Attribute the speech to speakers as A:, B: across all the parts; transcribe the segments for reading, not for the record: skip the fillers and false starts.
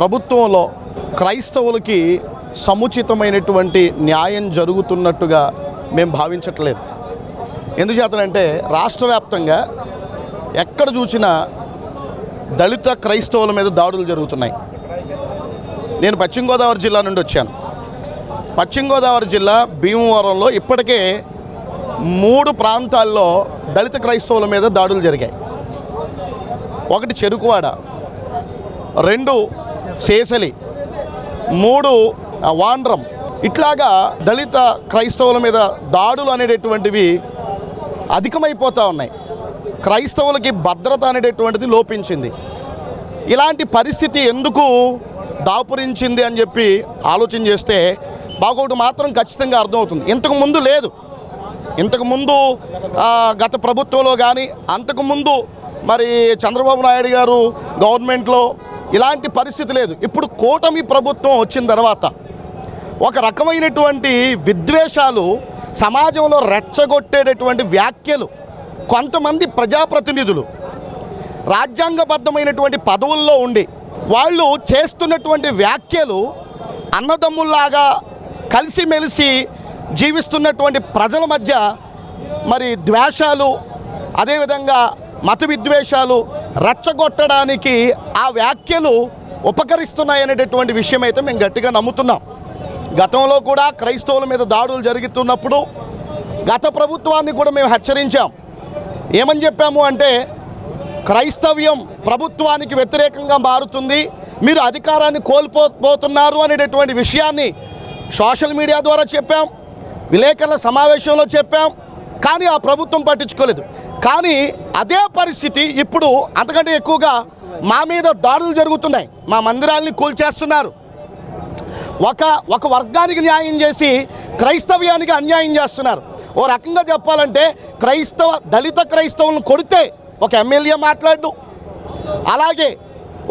A: ప్రభుత్వంలో క్రైస్తవులకి సముచితమైనటువంటి న్యాయం జరుగుతున్నట్టుగా మేము భావించట్లేదు. ఎందుచేతనంటే రాష్ట్ర వ్యాప్తంగా ఎక్కడ చూసినా దళిత క్రైస్తవుల మీద దాడులు జరుగుతున్నాయి. నేను పశ్చిమ గోదావరి జిల్లా నుండి వచ్చాను. పశ్చిమ గోదావరి జిల్లా భీమవరంలో ఇప్పటికే 3 ప్రాంతాల్లో దళిత క్రైస్తవుల మీద దాడులు జరిగాయి. 1 చెరుకువాడ, 2 సేసలి, 3 వాండ్రం. ఇట్లాగా దళిత క్రైస్తవుల మీద దాడులు అనేటటువంటివి అధికమైపోతూ ఉన్నాయి. క్రైస్తవులకి భద్రత అనేటటువంటిది లోపించింది. ఇలాంటి పరిస్థితి ఎందుకు దాపురించింది అని చెప్పి ఆలోచన చేస్తే బాగోటి మాత్రం ఖచ్చితంగా అర్థమవుతుంది. ఇంతకుముందు లేదు. ఇంతకుముందు గత ప్రభుత్వంలో కానీ అంతకుముందు మరి చంద్రబాబు నాయుడు గారు గవర్నమెంట్లో ఇలాంటి పరిస్థితి లేదు. ఇప్పుడు కూటమి ప్రభుత్వం వచ్చిన తర్వాత ఒక రకమైనటువంటి విద్వేషాలు సమాజంలో రెచ్చగొట్టేటటువంటి వ్యాఖ్యలు కొంతమంది ప్రజాప్రతినిధులు రాజ్యాంగబద్ధమైనటువంటి పదవుల్లో ఉండి వాళ్ళు చేస్తున్నటువంటి వ్యాఖ్యలు అన్నదమ్ముల్లాగా కలిసిమెలిసి జీవిస్తున్నటువంటి ప్రజల మధ్య మరి ద్వేషాలు, అదేవిధంగా మత విద్వేషాలు రెచ్చగొట్టడానికి ఆ వ్యాఖ్యలు ఉపకరిస్తున్నాయనేటటువంటి విషయం అయితే మేము గట్టిగా నమ్ముతున్నాం. గతంలో కూడా క్రైస్తవుల మీద దాడులు జరుగుతున్నప్పుడు గత ప్రభుత్వాన్ని కూడా మేము హెచ్చరించాం. ఏమని చెప్పాము అంటే, క్రైస్తవ్యం ప్రభుత్వానికి వ్యతిరేకంగా మారుతుంది, మీరు అధికారాన్ని కోల్పోతున్నారు అనేటటువంటి విషయాన్ని సోషల్ మీడియా ద్వారా చెప్పాం, విలేకరుల సమావేశంలో చెప్పాం. కానీ ఆ ప్రభుత్వం పట్టించుకోలేదు. కానీ అదే పరిస్థితి ఇప్పుడు అంతకంటే ఎక్కువగా మా మీద దాడులు జరుగుతున్నాయి. మా మందిరాల్ని కూల్చేస్తున్నారు. ఒక వర్గానికి న్యాయం చేసి క్రైస్తవ్యానికి అన్యాయం చేస్తున్నారు. ఓ రకంగా చెప్పాలంటే దళిత క్రైస్తవులను కొడితే ఒక ఎమ్మెల్యే మాట్లాడు, అలాగే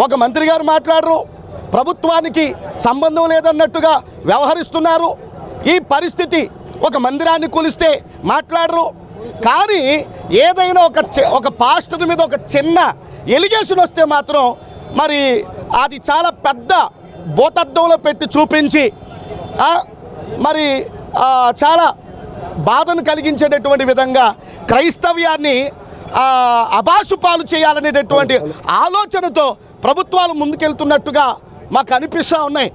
A: ఒక మంత్రి గారు మాట్లాడరు, ప్రభుత్వానికి సంబంధం లేదన్నట్టుగా వ్యవహరిస్తున్నారు. ఈ పరిస్థితి ఒక మందిరాన్ని కూలిస్తే మాట్లాడరు. కానీ ఏదైనా ఒక పాస్టర్ మీద ఒక చిన్న ఎలిగేషన్ వస్తే మాత్రం మరి అది చాలా పెద్ద భూతద్దంలో పెట్టి చూపించి మరి చాలా బాధను కలిగించేటటువంటి విధంగా క్రైస్తవ్యాన్ని అభాసుపాలు చేయాలనేటటువంటి ఆలోచనతో ప్రభుత్వాలు ముందుకెళ్తున్నట్టుగా మాకు అనిపిస్తూ ఉన్నాయి.